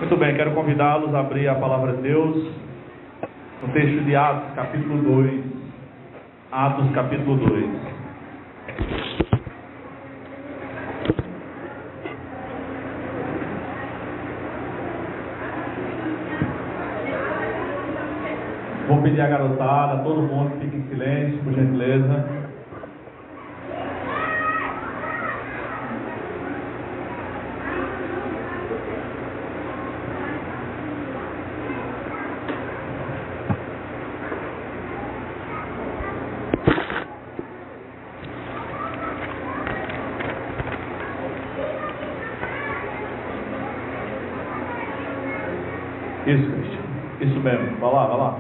Muito bem, quero convidá-los a abrir a palavra de Deus no texto de Atos, capítulo 2. Atos, capítulo 2. Vou pedir à garotada, a todo mundo que fique em silêncio, por gentileza. Isso, Cristian. Isso mesmo. Vai lá, vai lá.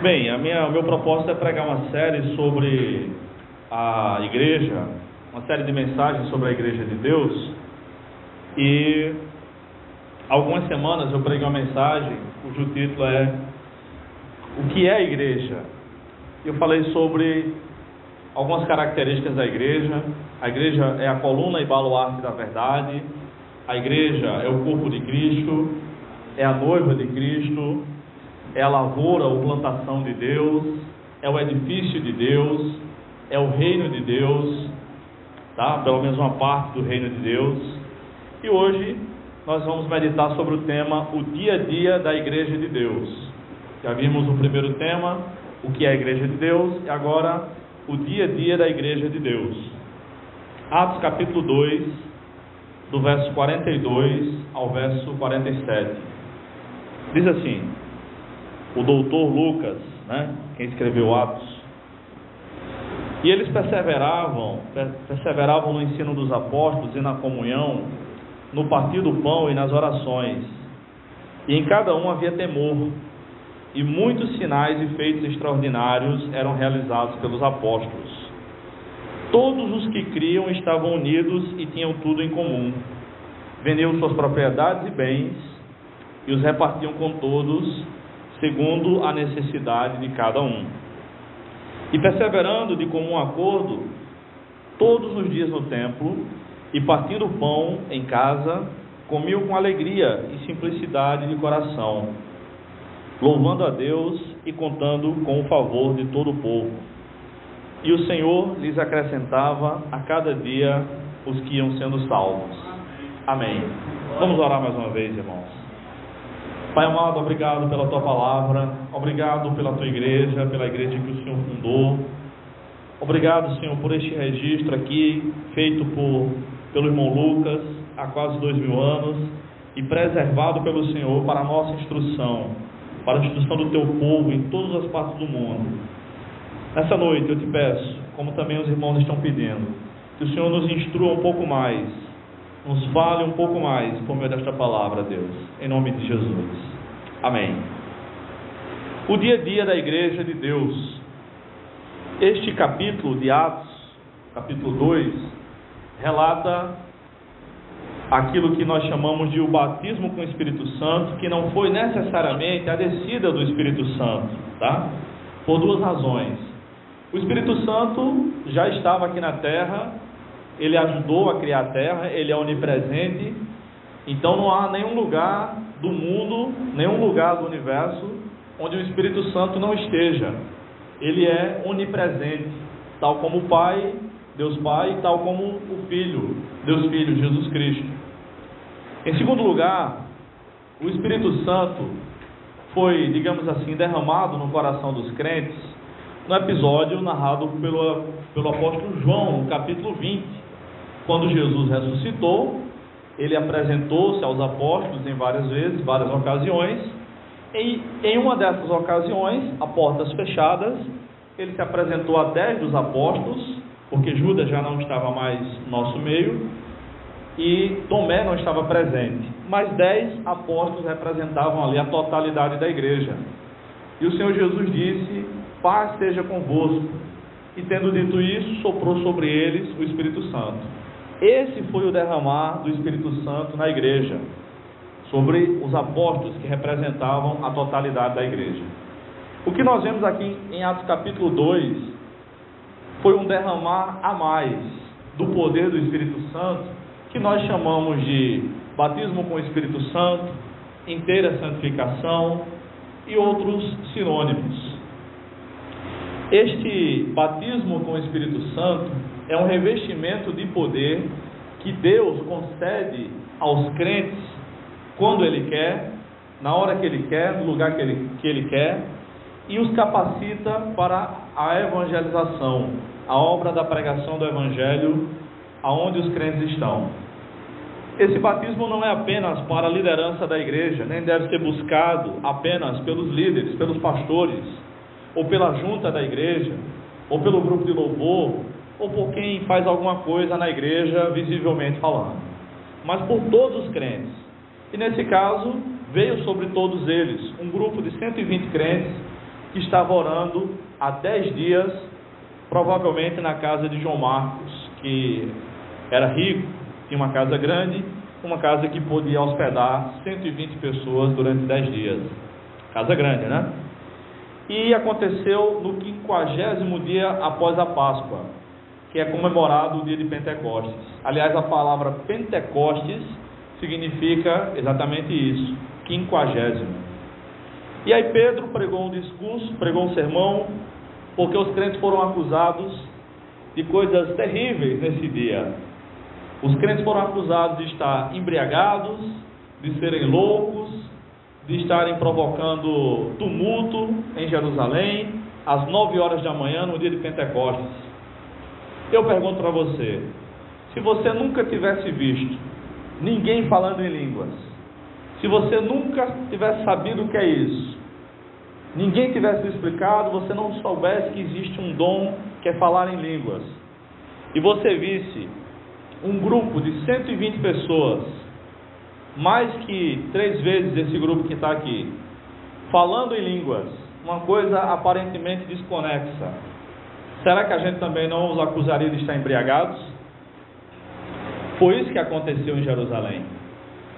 Bem, o meu propósito é pregar uma série sobre a igreja, uma série de mensagens sobre a igreja de Deus. E algumas semanas eu preguei uma mensagem cujo título é O que é a igreja? Eu falei sobre algumas características da igreja. A igreja é a coluna e baluarte da verdade. A igreja é o corpo de Cristo, é a noiva de Cristo, é a lavoura ou plantação de Deus, é o edifício de Deus, é o reino de Deus, tá? Pelo menos uma parte do reino de Deus. E hoje nós vamos meditar sobre o tema o dia a dia da igreja de Deus. Já vimos o primeiro tema, o que é a igreja de Deus, e agora o dia a dia da igreja de Deus. Atos capítulo 2, do verso 42 ao verso 47. Diz assim, o doutor Lucas, quem escreveu Atos: e eles perseveravam no ensino dos apóstolos e na comunhão, no partir do pão e nas orações, e em cada um havia temor, e muitos sinais e feitos extraordinários eram realizados pelos apóstolos. Todos os que criam estavam unidos e tinham tudo em comum. Vendiam suas propriedades e bens e os repartiam com todos, segundo a necessidade de cada um. E perseverando de comum acordo, todos os dias no templo, e partindo o pão em casa, comiam com alegria e simplicidade de coração, louvando a Deus e contando com o favor de todo o povo. E o Senhor lhes acrescentava a cada dia os que iam sendo salvos. Amém. Vamos orar mais uma vez, irmãos. Pai amado, obrigado pela Tua palavra, obrigado pela Tua igreja, pela igreja que o Senhor fundou. Obrigado, Senhor, por este registro aqui, feito pelo irmão Lucas, há quase 2000 anos, e preservado pelo Senhor para a nossa instrução, para a instrução do Teu povo em todas as partes do mundo. Nessa noite eu te peço, como também os irmãos estão pedindo, que o Senhor nos instrua um pouco mais, nos fale um pouco mais por meio desta palavra, Deus, em nome de Jesus. Amém. O dia a dia da igreja de Deus. Este capítulo de Atos, capítulo 2, relata aquilo que nós chamamos de o batismo com o Espírito Santo, que não foi necessariamente a descida do Espírito Santo, tá? Por duas razões. O Espírito Santo já estava aqui na terra, ele ajudou a criar a terra, ele é onipresente, então não há nenhum lugar do mundo, nenhum lugar do universo onde o Espírito Santo não esteja. Ele é onipresente, tal como o Pai, Deus Pai, tal como o Filho, Deus Filho, Jesus Cristo. Em segundo lugar, o Espírito Santo foi, digamos assim, derramado no coração dos crentes no episódio narrado pelo apóstolo João, no capítulo 20, quando Jesus ressuscitou. Ele apresentou-se aos apóstolos em várias ocasiões, e em uma dessas ocasiões, a portas fechadas, ele se apresentou a 10 dos apóstolos, porque Judas já não estava mais no nosso meio, e Tomé não estava presente, mas 10 apóstolos representavam ali a totalidade da igreja. E o Senhor Jesus disse: paz seja convosco, e tendo dito isso, soprou sobre eles o Espírito Santo. Esse foi o derramar do Espírito Santo na igreja, sobre os apóstolos que representavam a totalidade da igreja. O que nós vemos aqui em Atos capítulo 2 foi um derramar a mais do poder do Espírito Santo, que nós chamamos de batismo com o Espírito Santo, inteira santificação e outros sinônimos. Este batismo com o Espírito Santo é um revestimento de poder que Deus concede aos crentes quando Ele quer, na hora que Ele quer, no lugar que Ele quer, e os capacita para a evangelização, a obra da pregação do Evangelho, aonde os crentes estão. Esse batismo não é apenas para a liderança da igreja, nem deve ser buscado apenas pelos líderes, pelos pastores, ou pela junta da igreja, ou pelo grupo de louvor, ou por quem faz alguma coisa na igreja, visivelmente falando, mas por todos os crentes. E nesse caso, veio sobre todos eles um grupo de 120 crentes que estava orando há 10 dias, provavelmente na casa de João Marcos, que era rico, tinha uma casa grande, uma casa que podia hospedar 120 pessoas durante 10 dias. Casa grande, né? E aconteceu no 50º dia após a Páscoa, que é comemorado o dia de Pentecostes. Aliás, a palavra Pentecostes significa exatamente isso, 50º. E aí Pedro pregou um discurso, pregou um sermão, porque os crentes foram acusados de coisas terríveis nesse dia. Os crentes foram acusados de estar embriagados, de serem loucos, de estarem provocando tumulto em Jerusalém, às 9 horas da manhã, no dia de Pentecostes. Eu pergunto para você, se você nunca tivesse visto ninguém falando em línguas, se você nunca tivesse sabido o que é isso, ninguém tivesse explicado, você não soubesse que existe um dom que é falar em línguas, e você visse um grupo de 120 pessoas, mais que 3 vezes esse grupo que está aqui, falando em línguas, uma coisa aparentemente desconexa, será que a gente também não os acusaria de estar embriagados? Foi isso que aconteceu em Jerusalém.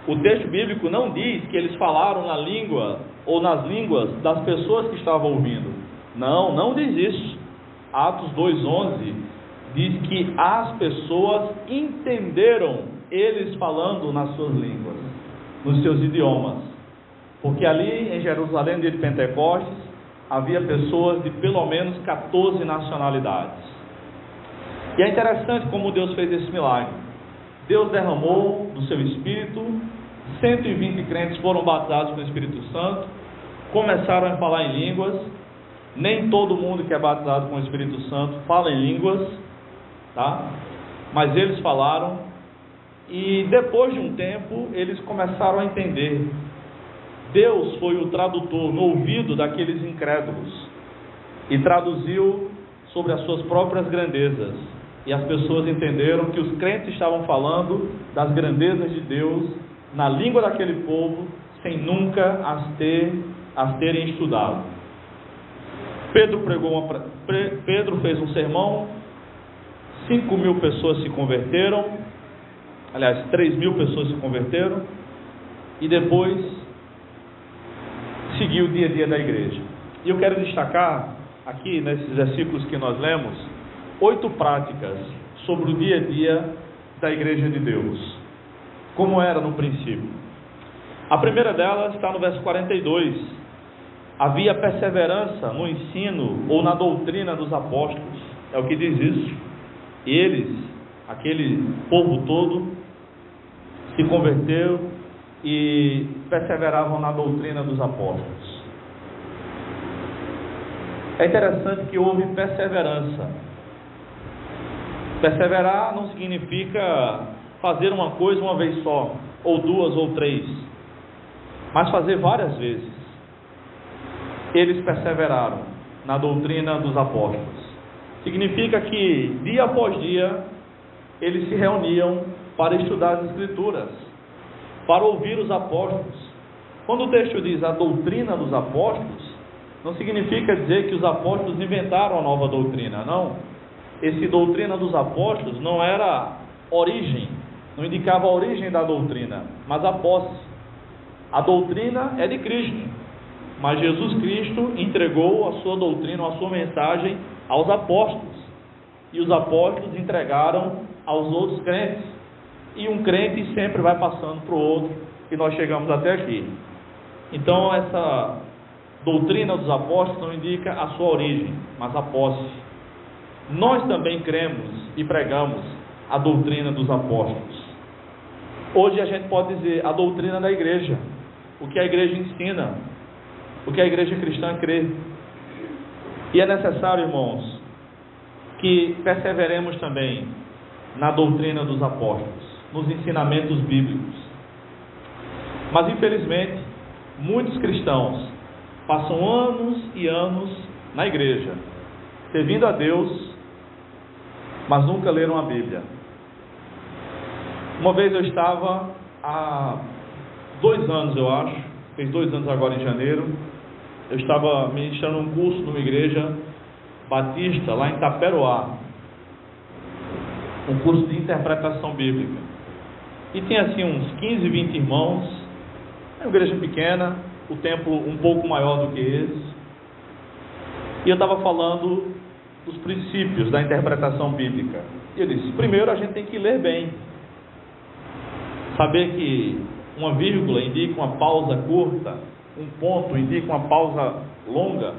O texto bíblico não diz que eles falaram na língua ou nas línguas das pessoas que estavam ouvindo. Não diz isso. Atos 2:11 diz que as pessoas entenderam eles falando nas suas línguas, nos seus idiomas, porque ali em Jerusalém, no dia de Pentecostes, havia pessoas de pelo menos 14 nacionalidades. E é interessante como Deus fez esse milagre. Deus derramou do seu Espírito, 120 crentes foram batizados com o Espírito Santo, começaram a falar em línguas. Nem todo mundo que é batizado com o Espírito Santo fala em línguas, tá? Mas eles falaram, e depois de um tempo eles começaram a entender. Deus foi o tradutor no ouvido daqueles incrédulos e traduziu sobre as suas próprias grandezas, e as pessoas entenderam que os crentes estavam falando das grandezas de Deus na língua daquele povo, sem nunca as terem estudado. Pedro fez um sermão, 5.000 pessoas se converteram, aliás, 3.000 pessoas se converteram, e depois seguiu o dia a dia da igreja. E eu quero destacar aqui, nesses versículos que nós lemos, 8 práticas sobre o dia a dia da igreja de Deus, como era no princípio. A primeira delas está no verso 42. Havia perseverança no ensino ou na doutrina dos apóstolos. É o que diz isso. Eles, aquele povo todo, se converteu e perseveravam na doutrina dos apóstolos. É interessante que houve perseverança. Perseverar não significa fazer uma coisa uma vez só, ou 2 ou 3, mas fazer várias vezes. Eles perseveraram na doutrina dos apóstolos. Significa que dia após dia eles se reuniam para estudar as Escrituras, para ouvir os apóstolos. Quando o texto diz a doutrina dos apóstolos, não significa dizer que os apóstolos inventaram a nova doutrina, não. Esse doutrina dos apóstolos não era origem, não indicava a origem da doutrina, mas a posse. A doutrina é de Cristo. mas Jesus Cristo entregou a sua doutrina, a sua mensagem aos apóstolos, e os apóstolos entregaram aos outros crentes, e um crente sempre vai passando para o outro, e nós chegamos até aqui. Então essa doutrina dos apóstolos não indica a sua origem, mas a posse. Nós também cremos e pregamos a doutrina dos apóstolos. Hoje a gente pode dizer a doutrina da igreja, o que a igreja ensina, o que a igreja cristã crê. E é necessário, irmãos, que perseveremos também na doutrina dos apóstolos, nos ensinamentos bíblicos. Mas infelizmente, muitos cristãos passam anos e anos na igreja, servindo a Deus, mas nunca leram a Bíblia. Uma vez eu estava, há 2 anos eu acho, fez 2 anos agora em janeiro, eu estava ministrando um curso numa igreja batista lá em Taperoá, um curso de interpretação bíblica, e tinha assim uns 15, 20 irmãos, é uma igreja pequena, o templo um pouco maior do que esse, e eu estava falando dos princípios da interpretação bíblica, e eu disse, primeiro a gente tem que ler bem, saber que uma vírgula indica uma pausa curta, um ponto indica uma pausa longa,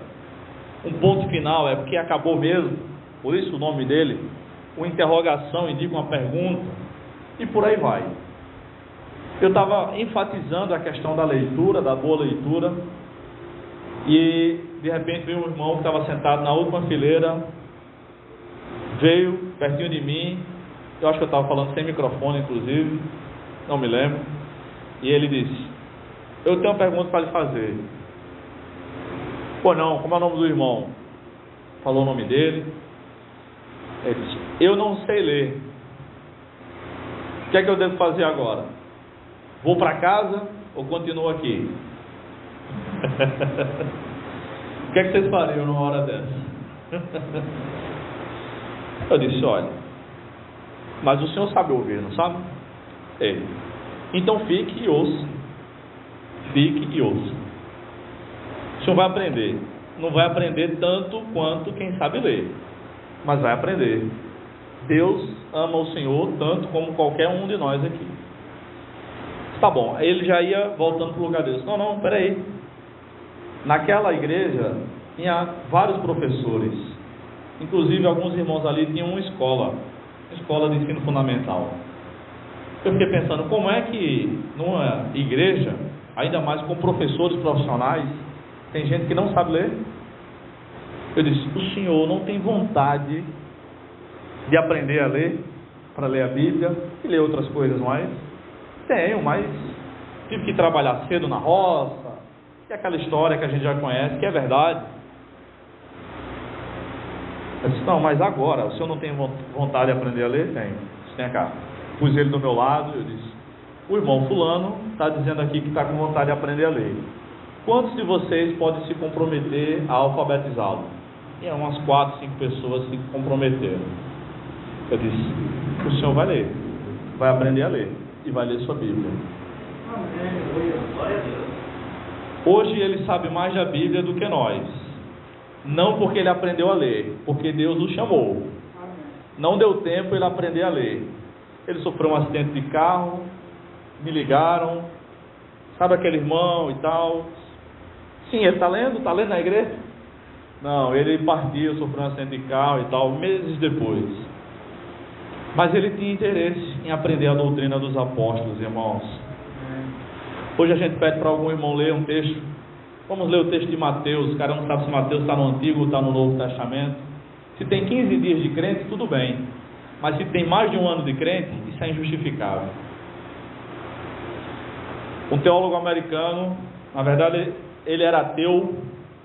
um ponto final é porque acabou mesmo, por isso o nome dele, uma interrogação indica uma pergunta, e por aí vai. Eu estava enfatizando a questão da leitura, da boa leitura, e de repente veio um irmão que estava sentado na última fileira, veio pertinho de mim, eu acho que eu estava falando sem microfone inclusive, não me lembro, e ele disse, eu tenho uma pergunta para lhe fazer. Pô, não, como é o nome do irmão? Falou o nome dele. Ele disse, eu não sei ler. O que é que eu devo fazer agora? Vou para casa ou continuo aqui? O que é que vocês fariam numa hora dessa? Eu disse, olha, mas o senhor sabe ouvir, não sabe? Ele, então fique e ouça. Fique e ouça. O senhor vai aprender. Não vai aprender tanto quanto quem sabe ler, mas vai aprender. Deus ama o Senhor tanto como qualquer um de nós aqui. Tá bom, aí ele já ia voltando para o lugar dele. Não, peraí. Naquela igreja tinha vários professores, inclusive alguns irmãos ali tinham uma escola de ensino fundamental. Eu fiquei pensando, como é que numa igreja, ainda mais com professores profissionais, tem gente que não sabe ler? Eu disse, o senhor não tem vontade de aprender a ler, para ler a Bíblia e ler outras coisas mais? Tenho, mas tive que trabalhar cedo na roça, e aquela história que a gente já conhece, que é verdade. Eu disse, não, mas agora, o senhor não tem vontade de aprender a ler? Tenho. Vem cá. Pus ele do meu lado, eu disse, o irmão fulano está dizendo aqui que está com vontade de aprender a ler. Quantos de vocês podem se comprometer a alfabetizá-lo? E umas 4, 5 pessoas se comprometeram. Eu disse, o senhor vai ler, vai aprender a ler e vai ler sua Bíblia. Hoje ele sabe mais da Bíblia do que nós. Não porque ele aprendeu a ler, porque Deus o chamou. Não deu tempo ele aprender a ler. Ele sofreu um acidente de carro, me ligaram, sabe aquele irmão e tal. Sim, ele está lendo na igreja? Não, ele partiu, sofreu um acidente de carro e tal, meses depois. Mas ele tinha interesse em aprender a doutrina dos apóstolos, irmãos. Hoje a gente pede para algum irmão ler um texto. Vamos ler o texto de Mateus. O cara não sabe se Mateus está no Antigo ou está no Novo Testamento. Se tem 15 dias de crente, tudo bem. Mas se tem mais de um ano de crente, isso é injustificável. Um teólogo americano, na verdade ele era ateu,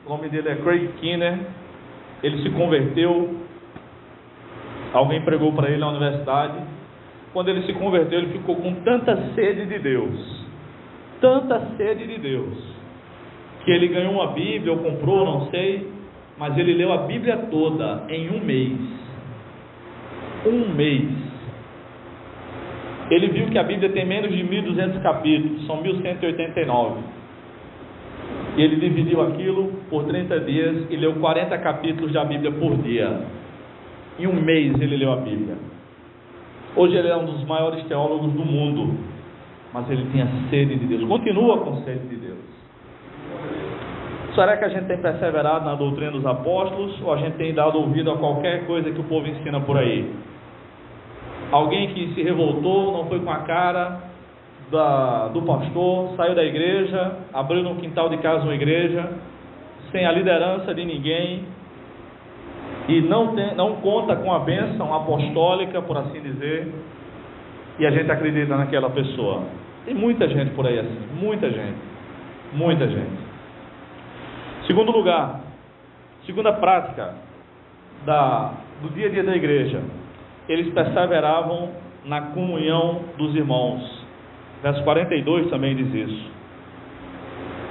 o nome dele é Craig Keener, ele se converteu, alguém pregou para ele na universidade. Quando ele se converteu, ele ficou com tanta sede de Deus, que ele ganhou uma Bíblia, ou comprou, não sei, mas ele leu a Bíblia toda em um mês. Ele viu que a Bíblia tem menos de 1.200 capítulos, são 1.189. E ele dividiu aquilo por 30 dias e leu 40 capítulos da Bíblia por dia. Em um mês ele leu a Bíblia. Hoje ele é um dos maiores teólogos do mundo, mas ele tinha sede de Deus, continua com sede de Deus. Será que a gente tem perseverado na doutrina dos apóstolos, ou a gente tem dado ouvido a qualquer coisa que o povo ensina por aí? Alguém que se revoltou, não foi com a cara do pastor, saiu da igreja, abriu no quintal de casa uma igreja, sem a liderança de ninguém, e não conta com a bênção apostólica, por assim dizer, e a gente acredita naquela pessoa. Tem muita gente por aí assim, muita gente. Segundo lugar, segunda prática do dia a dia da igreja, eles perseveravam na comunhão dos irmãos. Verso 42 também diz isso.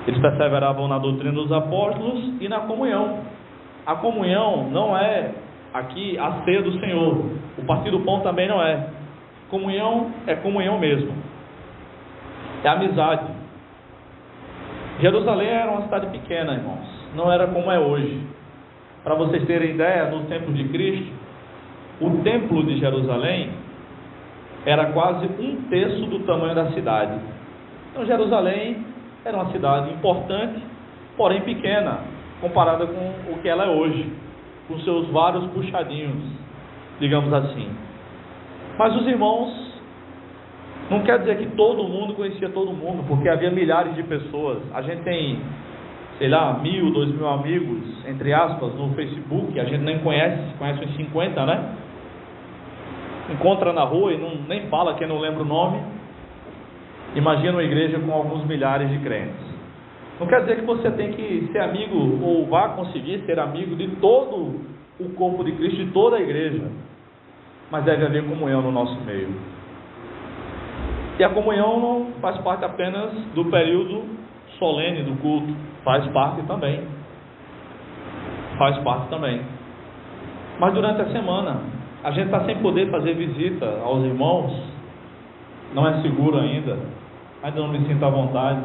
Eles perseveravam na doutrina dos apóstolos e na comunhão. A comunhão não é aqui a ceia do Senhor. O partir do pão também não é. Comunhão é comunhão mesmo. É amizade. Jerusalém era uma cidade pequena, irmãos. Não era como é hoje. Para vocês terem ideia, no tempo de Cristo, o templo de Jerusalém era quase 1/3 do tamanho da cidade. Então Jerusalém era uma cidade importante, porém pequena, comparada com o que ela é hoje, com seus vários puxadinhos, digamos assim. Mas os irmãos, não quer dizer que todo mundo conhecia todo mundo, porque havia milhares de pessoas. A gente tem, sei lá, 1.000, 2.000 amigos, entre aspas, no Facebook. A gente nem conhece uns 50, né? Encontra na rua e nem fala, quem não lembra o nome. Imagina uma igreja com alguns milhares de crentes. Não quer dizer que você tem que ser amigo, ou vá conseguir ser amigo de todo o corpo de Cristo, de toda a igreja, mas deve haver comunhão no nosso meio. E a comunhão não faz parte apenas do período solene do culto, faz parte também. Mas durante a semana, a gente está sem poder fazer visita aos irmãos, não é seguro ainda não me sinto à vontade,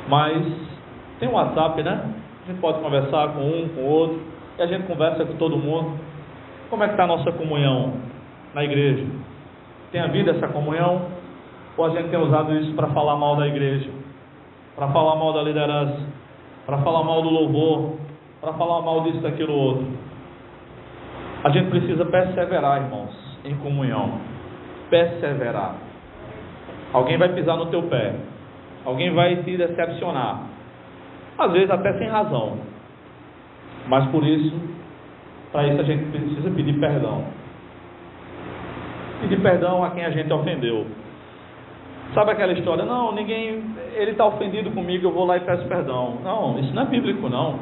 mas tem um WhatsApp, né? A gente pode conversar com um, com o outro, e a gente conversa com todo mundo. Como é que está a nossa comunhão na igreja? Tem havido essa comunhão? Ou a gente tem usado isso para falar mal da igreja, para falar mal da liderança, para falar mal do louvor, para falar mal disso, daquilo, outro? A gente precisa perseverar, irmãos, em comunhão. Perseverar. Alguém vai pisar no teu pé, alguém vai te decepcionar, às vezes até sem razão, mas para isso a gente precisa pedir perdão. Pedir perdão a quem a gente ofendeu. Sabe aquela história? Não, ele está ofendido comigo, eu vou lá e peço perdão. Não, isso não é bíblico, não.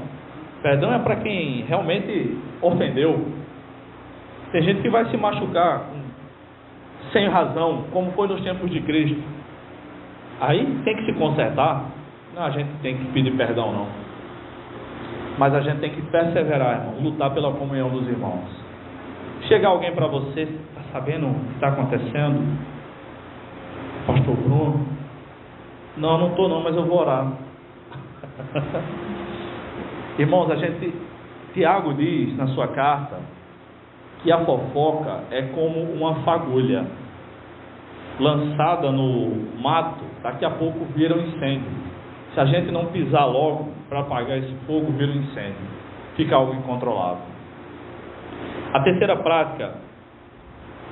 Perdão é para quem realmente ofendeu. Tem gente que vai se machucar sem razão, como foi nos tempos de Cristo. Aí tem que se consertar. Não, a gente tem que pedir perdão, não. Mas a gente tem que perseverar, irmão, lutar pela comunhão dos irmãos. Chega alguém para você, está sabendo o que está acontecendo? Pastor Bruno? Não estou não, mas eu vou orar. Irmãos, Tiago diz na sua carta que a fofoca é como uma fagulha lançada no mato, daqui a pouco vira um incêndio. Se a gente não pisar logo para apagar esse fogo, vira um incêndio, fica algo incontrolável. A terceira prática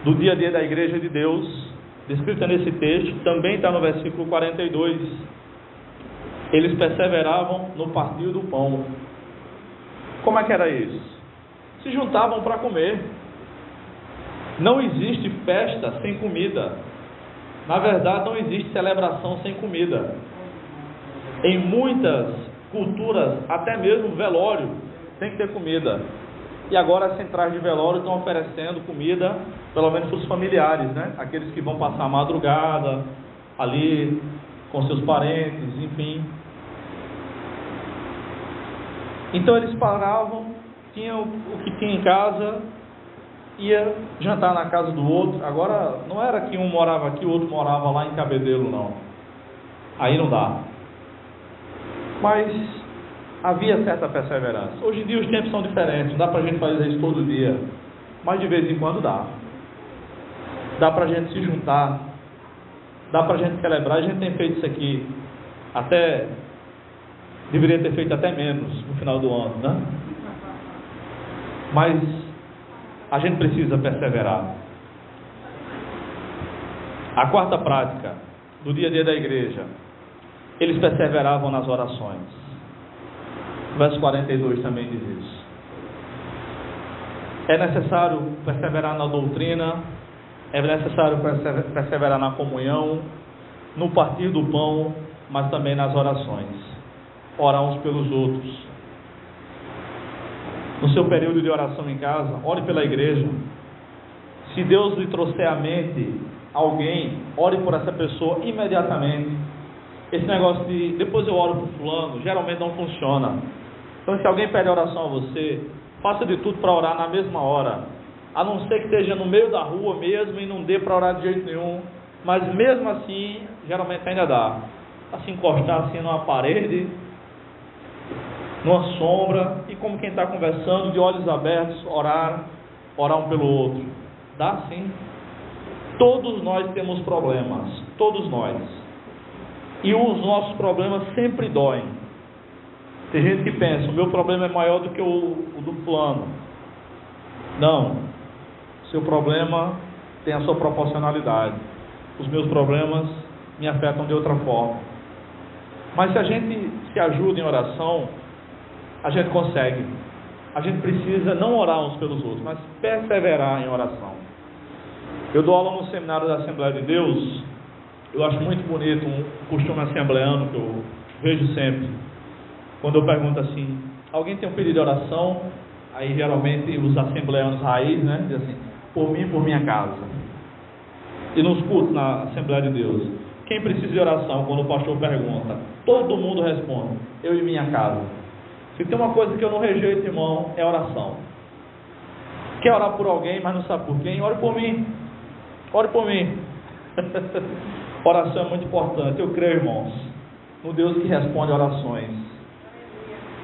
do dia a dia da igreja de Deus, descrita nesse texto, também está no versículo 42. Eles perseveravam no partir do pão. Como é que era isso? Se juntavam para comer. Não existe festa sem comida. Na verdade, não existe celebração sem comida. Em muitas culturas, até mesmo velório tem que ter comida. E agora as centrais de velório estão oferecendo comida, pelo menos para os familiares, né? Aqueles que vão passar a madrugada ali com seus parentes, enfim. Então eles paravam, tinham o que tinha em casa, ia jantar na casa do outro. Agora não era que um morava aqui, o outro morava lá em Cabedelo, não. Aí não dá. Mas havia certa perseverança. Hoje em dia os tempos são diferentes, não dá para a gente fazer isso todo dia, mas de vez em quando dá. Dá para a gente se juntar, dá para a gente celebrar. A gente tem feito isso aqui, até deveria ter feito até menos no final do ano, né? Mas a gente precisa perseverar. A quarta prática do dia a dia da igreja: eles perseveravam nas orações. O verso 42 também diz isso. É necessário perseverar na doutrina, é necessário perseverar na comunhão, no partir do pão, mas também nas orações. Orar uns pelos outros. No seu período de oração em casa, ore pela igreja. Se Deus lhe trouxer à mente alguém, ore por essa pessoa imediatamente. Esse negócio de depois eu oro por fulano, geralmente não funciona. Então, se alguém pede oração a você, faça de tudo para orar na mesma hora, a não ser que esteja no meio da rua mesmo e não dê para orar de jeito nenhum, mas mesmo assim, geralmente ainda dá, a se encostar assim numa parede, numa sombra, e como quem está conversando, de olhos abertos, orar um pelo outro. Dá sim. Todos nós temos problemas, todos nós, e os nossos problemas sempre doem. Tem gente que pensa, o meu problema é maior do que o do fulano. Não, seu problema tem a sua proporcionalidade. Os meus problemas me afetam de outra forma. Mas se a gente se ajuda em oração, a gente consegue. A gente precisa não orar uns pelos outros, mas perseverar em oração. Eu dou aula no seminário da Assembleia de Deus. Eu acho muito bonito um costume assembleano que eu vejo sempre. Quando eu pergunto assim, alguém tem um pedido de oração? Aí geralmente os assembleanos raiz, né, dizem assim, por mim e por minha casa. E nos cultos na Assembleia de Deus, quem precisa de oração? Quando o pastor pergunta, todo mundo responde, eu e minha casa. Se tem uma coisa que eu não rejeito, irmão, é oração. Quer orar por alguém, mas não sabe por quem? Ore por mim. Ore por mim. Oração é muito importante. Eu creio, irmãos, no Deus que responde orações.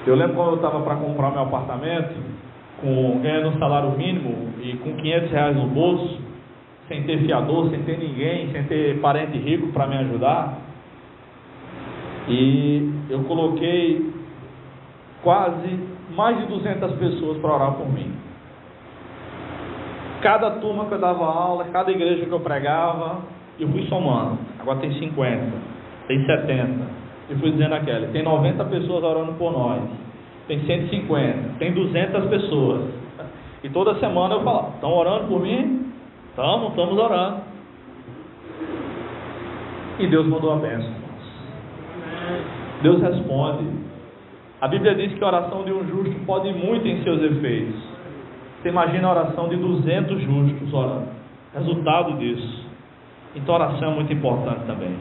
Eu lembro quando eu estava para comprar meu apartamento, ganhando um salário mínimo e com R$500 no bolso, sem ter fiador, sem ter ninguém, sem ter parente rico para me ajudar. E eu coloquei quase mais de 200 pessoas para orar por mim. Cada turma que eu dava aula, cada igreja que eu pregava, eu fui somando. Agora tem 50, tem 70. E fui dizendo aquela, tem 90 pessoas orando por nós, tem 150, tem 200 pessoas. E toda semana eu falo, estão orando por mim? Estamos orando. E Deus mandou a bênção. Deus responde. A Bíblia diz que a oração de um justo pode ir muito em seus efeitos. Você imagina a oração de 200 justos orando. Resultado disso. Então a oração é muito importante também.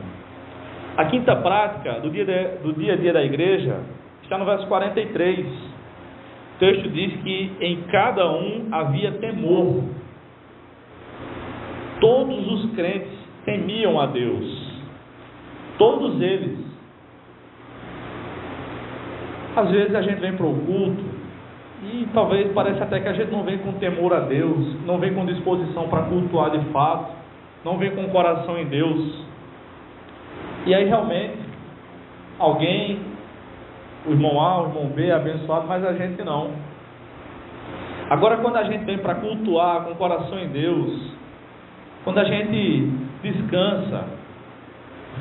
A quinta prática do dia a dia da igreja está no verso 43. O texto diz que em cada um havia temor. Todos os crentes temiam a Deus. Todos eles. Às vezes a gente vem para o culto e talvez pareça até que a gente não vem com temor a Deus, não vem com disposição para cultuar de fato, não vem com o coração em Deus. E aí realmente, alguém, o irmão A, o irmão B é abençoado, mas a gente não. Agora quando a gente vem para cultuar com o coração em Deus, quando a gente descansa,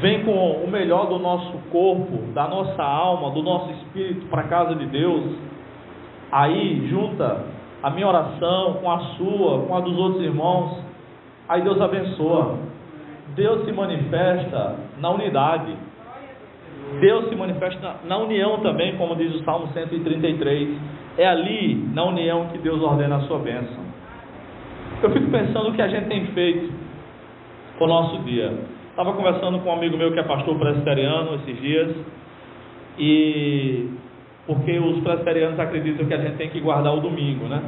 vem com o melhor do nosso corpo, da nossa alma, do nosso espírito para a casa de Deus, aí junta a minha oração com a sua, com a dos outros irmãos, aí Deus abençoa. Deus se manifesta na unidade. Deus se manifesta na união também, como diz o Salmo 133. É ali, na união, que Deus ordena a sua bênção. Eu fico pensando o que a gente tem feito com o nosso dia. Estava conversando com um amigo meu que é pastor presbiteriano esses dias, e porque os presbiterianos acreditam que a gente tem que guardar o domingo, né?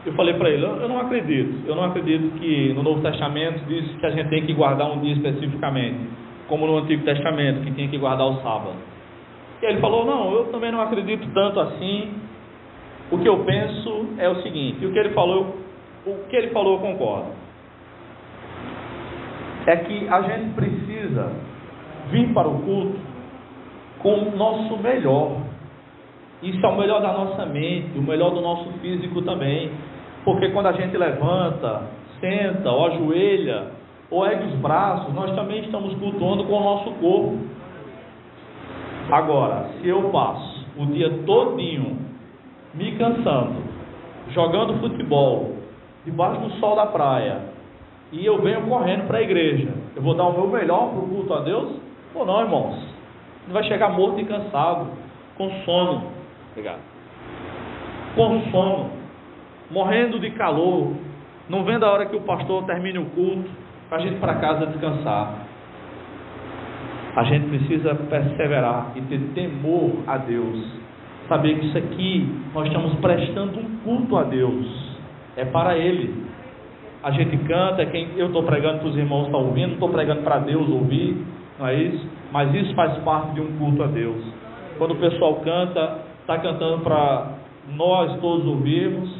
Eu falei para ele, eu não acredito que no Novo Testamento diz que a gente tem que guardar um dia especificamente, como no Antigo Testamento, que tinha que guardar o sábado. E ele falou: não, eu também não acredito tanto assim. O que eu penso é o seguinte, o que ele falou eu concordo. É que a gente precisa vir para o culto com o nosso melhor. Isso é o melhor da nossa mente, o melhor do nosso físico também. Porque quando a gente levanta, senta, ou ajoelha, ou ergue os braços, nós também estamos cultuando com o nosso corpo. Agora, se eu passo o dia todinho me cansando, jogando futebol, debaixo do sol da praia, e eu venho correndo para a igreja, eu vou dar o meu melhor para o culto a Deus? Ou não, irmãos? Não vai chegar morto e cansado, com sono. Obrigado. Com sono, morrendo de calor, não vendo a hora que o pastor termine o culto, para a gente ir para casa descansar. A gente precisa perseverar e ter temor a Deus, saber que isso aqui, nós estamos prestando um culto a Deus, é para Ele. A gente canta, eu estou pregando para os irmãos que estão ouvindo, não estou pregando para Deus ouvir, não é isso? Mas isso faz parte de um culto a Deus. Quando o pessoal canta, está cantando para nós todos ouvirmos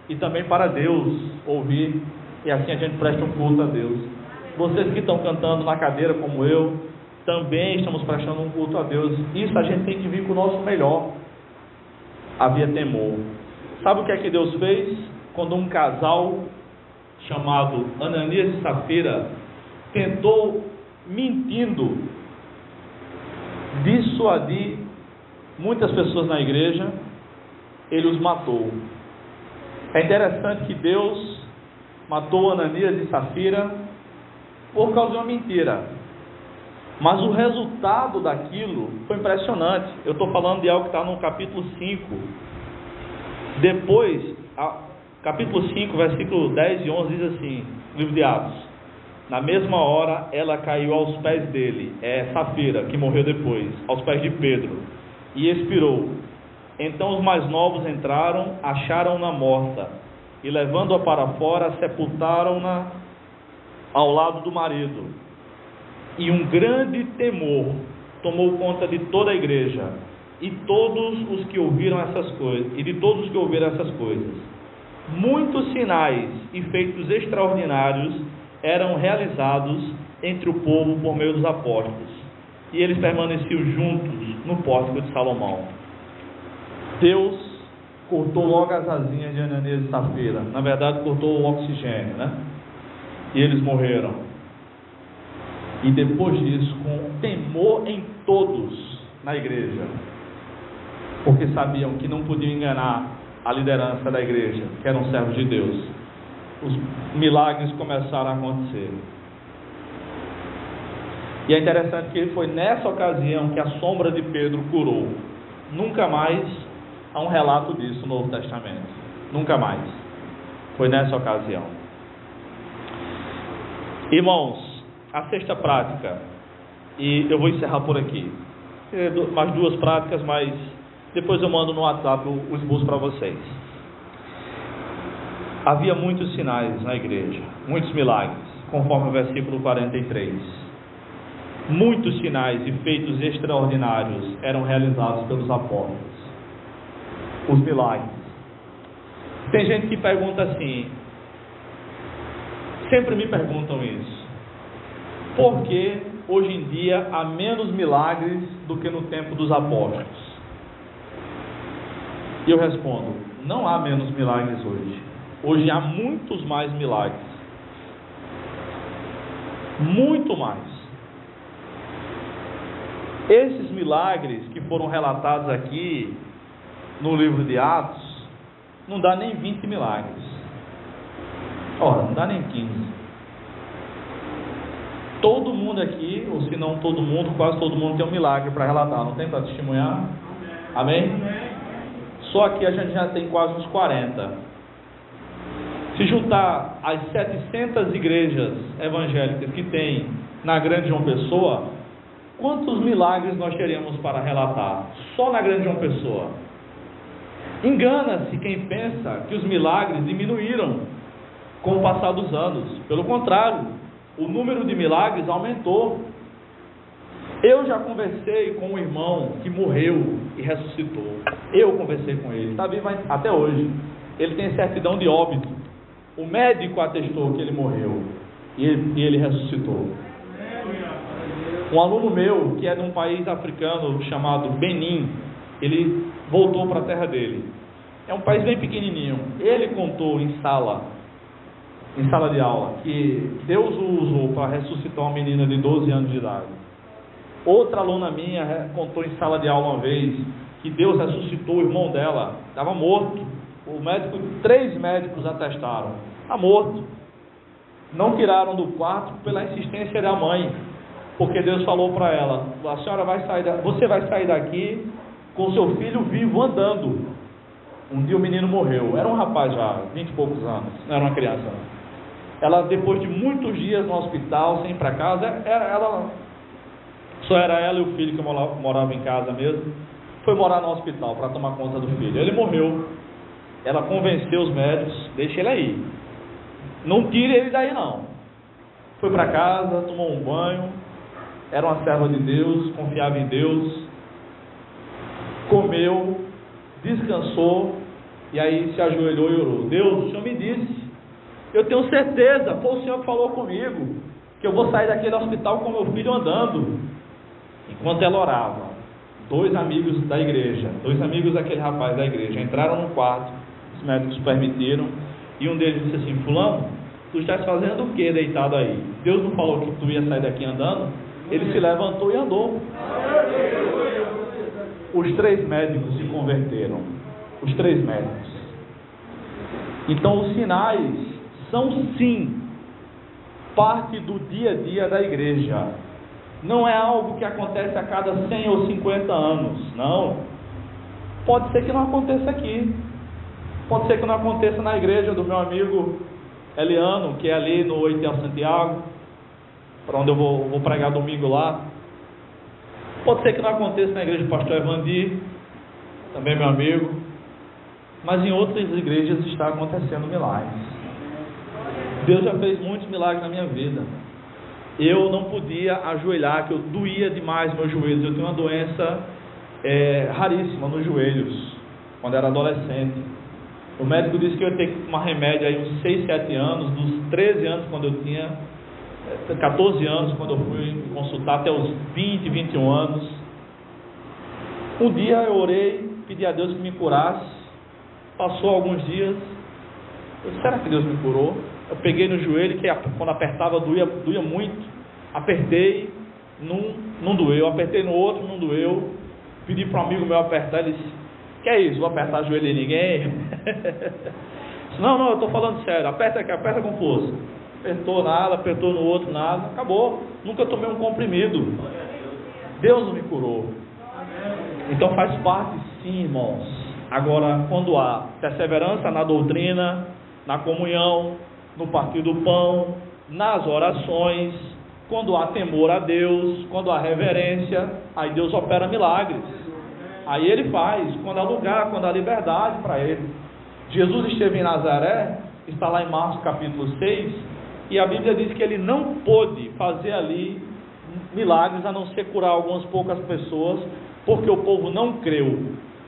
e também para Deus ouvir, e assim a gente presta um culto a Deus. Vocês que estão cantando na cadeira como eu, também estamos prestando um culto a Deus. Isso a gente tem que vir com o nosso melhor. Havia temor. Sabe o que é que Deus fez? Quando um casal chamado Ananias e Safira tentou, mentindo, dissuadir muitas pessoas na igreja, ele os matou. É interessante que Deus matou Ananias e Safira por causa de uma mentira. Mas o resultado daquilo foi impressionante. Eu estou falando de algo que está no capítulo 5. Depois, capítulo 5, versículo 10 e 11 diz assim, livro de Atos: na mesma hora ela caiu aos pés dele, Safira, que morreu depois, aos pés de Pedro, e expirou. Então os mais novos entraram, acharam-na morta, e levando-a para fora, sepultaram-na ao lado do marido. E um grande temor tomou conta de toda a igreja, e de todos os que ouviram essas coisas. Muitos sinais e feitos extraordinários eram realizados entre o povo por meio dos apóstolos, e eles permaneciam juntos no pórtico de Salomão. Deus cortou logo as asinhas de Ananias e Safira. Na verdade, cortou o oxigênio, né? E eles morreram. E depois disso, com temor em todos na igreja, porque sabiam que não podiam enganar a liderança da igreja, que eram servos de Deus, os milagres começaram a acontecer. E é interessante que foi nessa ocasião que a sombra de Pedro curou. Nunca mais há um relato disso no Novo Testamento. Nunca mais. Foi nessa ocasião. Irmãos, a sexta prática, e eu vou encerrar por aqui. Mais duas práticas, mas depois eu mando no WhatsApp o esboço para vocês. Havia muitos sinais na igreja, muitos milagres, conforme o versículo 43. Muitos sinais e feitos extraordinários eram realizados pelos apóstolos. Os milagres. Tem gente que pergunta assim, sempre me perguntam isso: por que hoje em dia há menos milagres do que no tempo dos apóstolos? E eu respondo: não há menos milagres hoje. Hoje há muitos mais milagres. Muito mais. Esses milagres que foram relatados aqui no livro de Atos, não dá nem 20 milagres. Ora, não dá nem 15. Todo mundo aqui, ou se não todo mundo, quase todo mundo tem um milagre para relatar, não tem para testemunhar? Amém? Só aqui a gente já tem quase uns 40. Se juntar as 700 igrejas evangélicas que tem na Grande João Pessoa, quantos milagres nós teríamos para relatar? Só na Grande João Pessoa. Engana-se quem pensa que os milagres diminuíram com o passar dos anos. Pelo contrário, o número de milagres aumentou. Eu já conversei com um irmão que morreu e ressuscitou. Eu conversei com ele, está vivo até hoje. Ele tem certidão de óbito. O médico atestou que ele morreu e ele ressuscitou. Um aluno meu, que é de um país africano chamado Benin, ele voltou para a terra dele. É um país bem pequenininho. Ele contou em sala de aula, que Deus o usou para ressuscitar uma menina de 12 anos de idade. Outra aluna minha contou em sala de aula uma vez que Deus ressuscitou o irmão dela, estava morto. O médico, 3 médicos atestaram, está morto. Não tiraram do quarto pela insistência da mãe, porque Deus falou para ela: você vai sair daqui com seu filho vivo andando. Um dia o menino morreu, era um rapaz já, 20 e poucos anos, não era uma criança. Ela, depois de muitos dias no hospital, sem ir para casa, só era ela e o filho que morava em casa mesmo, foi morar no hospital para tomar conta do filho. Ele morreu. Ela convenceu os médicos: deixa ele aí, não tire ele daí não. Foi para casa, tomou um banho, era uma serva de Deus, confiava em Deus, comeu, descansou, e aí se ajoelhou e orou: Deus, o Senhor me disse, eu tenho certeza, foi o Senhor que falou comigo, que eu vou sair daquele hospital com meu filho andando. Enquanto ela orava, 2 amigos da igreja, 2 amigos daquele rapaz da igreja, entraram no quarto, os médicos permitiram, e um deles disse assim: fulano, tu estás fazendo o que deitado aí? Deus não falou que tu ia sair daqui andando? Ele se levantou e andou. Os 3 médicos se converteram. Os 3 médicos. Então os sinais são sim parte do dia a dia da igreja. Não é algo que acontece a cada 100 ou 50 anos, não. Pode ser que não aconteça aqui, pode ser que não aconteça na igreja do meu amigo Eliano, que é ali no Oitel Santiago, para onde eu vou pregar domingo lá. Pode ser que não aconteça na igreja do pastor Evandi, também meu amigo, mas em outras igrejas está acontecendo milagres. Deus já fez muitos milagres na minha vida. Eu não podia ajoelhar, que eu doía demais meus joelhos. Eu tenho uma doença raríssima nos joelhos, quando era adolescente. O médico disse que eu ia ter que tomar remédio aí uns 6, 7 anos, dos 13 anos quando eu tinha 14 anos, quando eu fui consultar, até os 20, 21 anos. Um dia eu orei, pedi a Deus que me curasse. Passou alguns dias, eu disse: será que Deus me curou? Eu peguei no joelho, que quando apertava doía muito. Apertei, não doeu. Apertei no outro, não doeu. Pedi para um amigo meu apertar, ele disse: que é isso, vou apertar o joelho de ninguém? Não, eu estou falando sério, aperta aqui, aperta com força. Apertou nada, apertou no outro nada, acabou. Nunca tomei um comprimido. Deus me curou. Então faz parte sim, irmãos. Agora, quando há perseverança na doutrina, na comunhão, no partir do pão, nas orações, quando há temor a Deus, quando há reverência, aí Deus opera milagres. Aí Ele faz, quando há lugar, quando há liberdade para Ele. Jesus esteve em Nazaré, está lá em Marcos capítulo 6, e a Bíblia diz que Ele não pôde fazer ali milagres, a não ser curar algumas poucas pessoas, porque o povo não creu.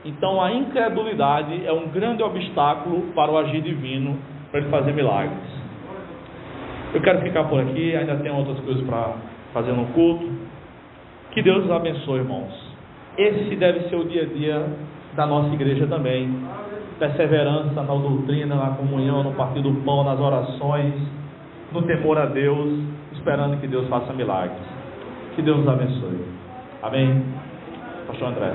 Então a incredulidade é um grande obstáculo para o agir divino, para Ele fazer milagres. Eu quero ficar por aqui, ainda tem outras coisas para fazer no culto. Que Deus os abençoe, irmãos. Esse deve ser o dia a dia da nossa igreja também. Perseverança na doutrina, na comunhão, no partir do pão, nas orações, no temor a Deus, esperando que Deus faça milagres. Que Deus os abençoe. Amém? Pastor André.